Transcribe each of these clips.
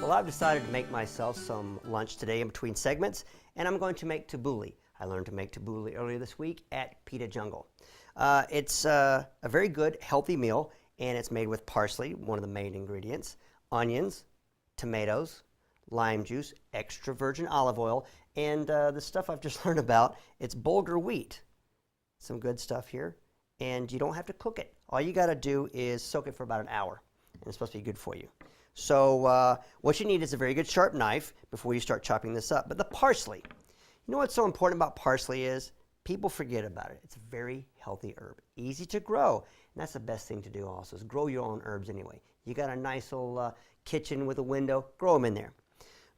Well, I've decided to make myself some lunch today in between segments, and I'm going to make tabbouli. I learned to make tabbouli earlier this week at Pita Jungle. It's a very good, healthy meal, and it's made with parsley, one of the main ingredients, onions, tomatoes, lime juice, extra virgin olive oil, and the stuff I've just learned about, it's bulgur wheat. Some good stuff here, and you don't have to cook it. All you got to do is soak it for about an hour, and it's supposed to be good for you. So what you need is a very good sharp knife before you start chopping this up. But the parsley, you know what's so important about parsley is people forget about it. It's a very healthy herb, easy to grow, and that's the best thing to do also is grow your own herbs anyway. You got a nice little kitchen with a window, grow them in there.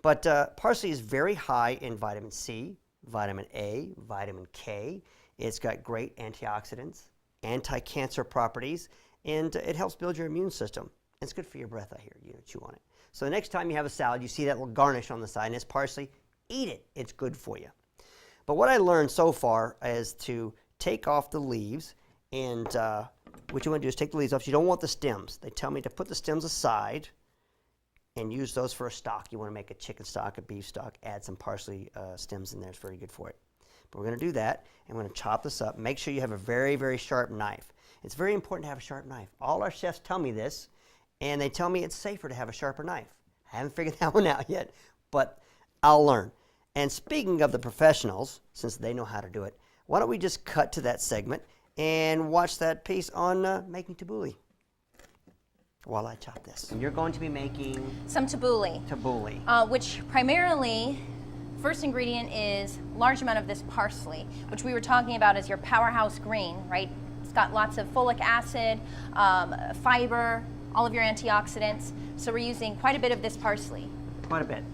But parsley is very high in vitamin C, vitamin A, vitamin K. It's got great antioxidants, anti-cancer properties, and it helps build your immune system. It's good for your breath, I hear. You chew on it. So the next time you have a salad, you see that little garnish on the side, and it's parsley, eat it. It's good for you. But what I learned so far is to take off the leaves, and what you want to do is take the leaves off. You don't want the stems. They tell me to put the stems aside and use those for a stock. You want to make a chicken stock, a beef stock, add some parsley stems in there. It's very good for it. But we're going to do that, and we're going to chop this up. Make sure you have a very, very sharp knife. It's very important to have a sharp knife. All our chefs tell me this, and they tell me it's safer to have a sharper knife. I haven't figured that one out yet, but I'll learn. And speaking of the professionals, since they know how to do it, why don't we just cut to that segment and watch that piece on making tabbouli while I chop this. And you're going to be making some tabbouli. Tabbouli. Which primarily, first ingredient is large amount of this parsley, which we were talking about as your powerhouse green, right? It's got lots of folic acid, fiber, all of your antioxidants. So we're using quite a bit of this parsley. Quite a bit.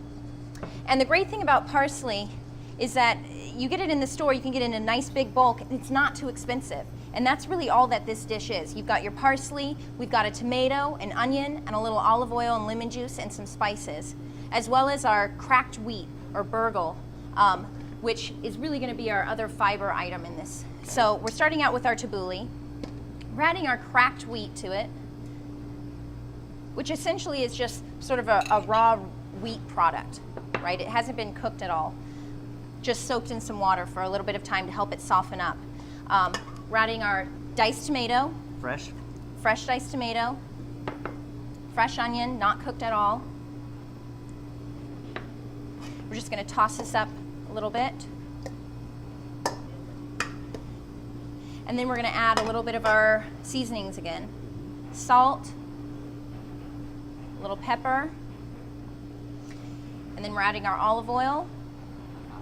And the great thing about parsley is that you get it in the store, you can get it in a nice big bulk, it's not too expensive. And that's really all that this dish is. You've got your parsley, we've got a tomato, an onion, and a little olive oil and lemon juice and some spices, as well as our cracked wheat or burgle, which is really gonna be our other fiber item in this. So we're starting out with our tabbouli. We're adding our cracked wheat to it, which essentially is just sort of a raw wheat product, right? It hasn't been cooked at all. Just soaked in some water for a little bit of time to help it soften up. We're adding our diced tomato. Fresh? Fresh diced tomato. Fresh onion, not cooked at all. We're just gonna toss this up a little bit. And then we're gonna add a little bit of our seasonings again. Salt, a little pepper, and then we're adding our olive oil.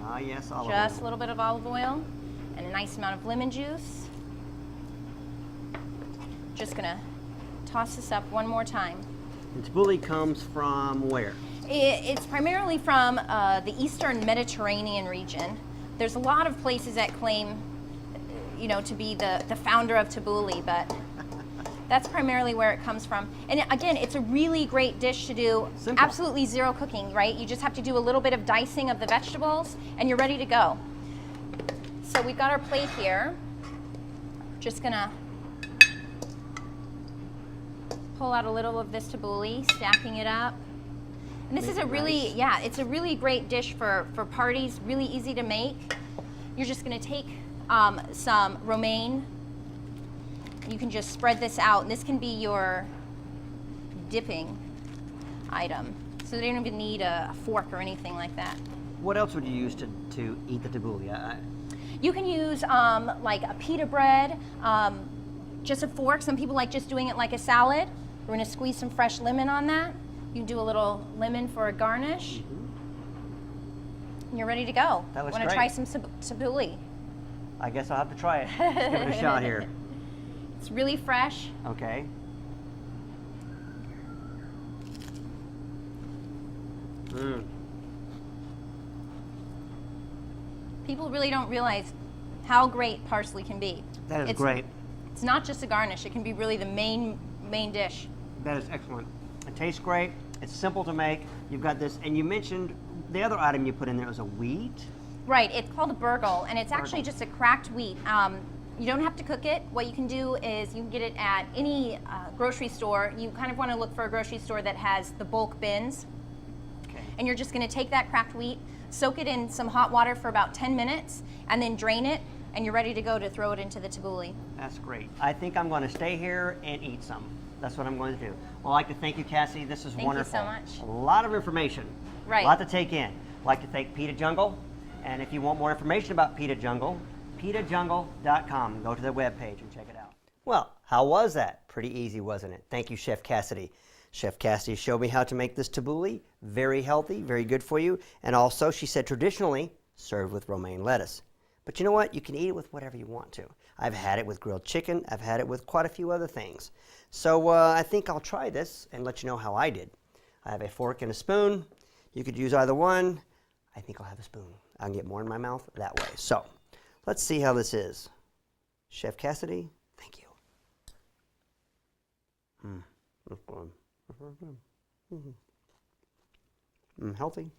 Ah, yes, olive oil. Just a little bit of olive oil and a nice amount of lemon juice. Just gonna toss this up one more time. And tabbouli comes from where? It's primarily from the Eastern Mediterranean region. There's a lot of places that claim, you know, to be the founder of tabbouli, but that's primarily where it comes from. And again, it's a really great dish to do. Simple. Absolutely zero cooking, right? You just have to do a little bit of dicing of the vegetables and you're ready to go. So we've got our plate here. Just gonna pull out a little of this tabbouli, stacking it up. And this is a really, nice. Yeah, it's a really great dish for parties, really easy to make. You're just gonna take some romaine. You can just spread this out, and this can be your dipping item. So they don't even need a fork or anything like that. What else would you use to eat the tabbouli? You can use like a pita bread, just a fork. Some people like just doing it like a salad. We're gonna squeeze some fresh lemon on that. You can do a little lemon for a garnish. Mm-hmm. And you're ready to go. That looks great. Want to try some tabbouli? I guess I'll have to try it. Let's give it a shot here. It's really fresh. Okay. Mm. People really don't realize how great parsley can be. That is great. It's not just a garnish. It can be really the main dish. That is excellent. It tastes great. It's simple to make. You've got this, and you mentioned the other item you put in there was a wheat. Right. It's called a burgle, and it's actually just a cracked wheat. You don't have to cook it. What you can do is you can get it at any grocery store. You kind of want to look for a grocery store that has the bulk bins. and you're just going to take that cracked wheat, soak it in some hot water for about 10 minutes, and then drain it, and you're ready to go to throw it into the tabbouli. That's great. I think I'm going to stay here and eat some. That's what I'm going to do. Well, I'd like to thank you, Cassie. This is wonderful. Thank you so much. A lot of information. Right. A lot to take in. I'd like to thank PETA Jungle. And if you want more information about PETA Jungle, PETAJungle.com. Go to their webpage and check it out. Well, how was that? Pretty easy, wasn't it? Thank you, Chef Cassidy. Chef Cassidy showed me how to make this tabbouli. Very healthy, very good for you. And also, she said traditionally served with romaine lettuce. But you know what? You can eat it with whatever you want to. I've had it with grilled chicken. I've had it with quite a few other things. So I think I'll try this and let you know how I did. I have a fork and a spoon. You could use either one. I think I'll have a spoon. I can get more in my mouth that way. So let's see how this is. Chef Cassidy, thank you. That's good. Healthy.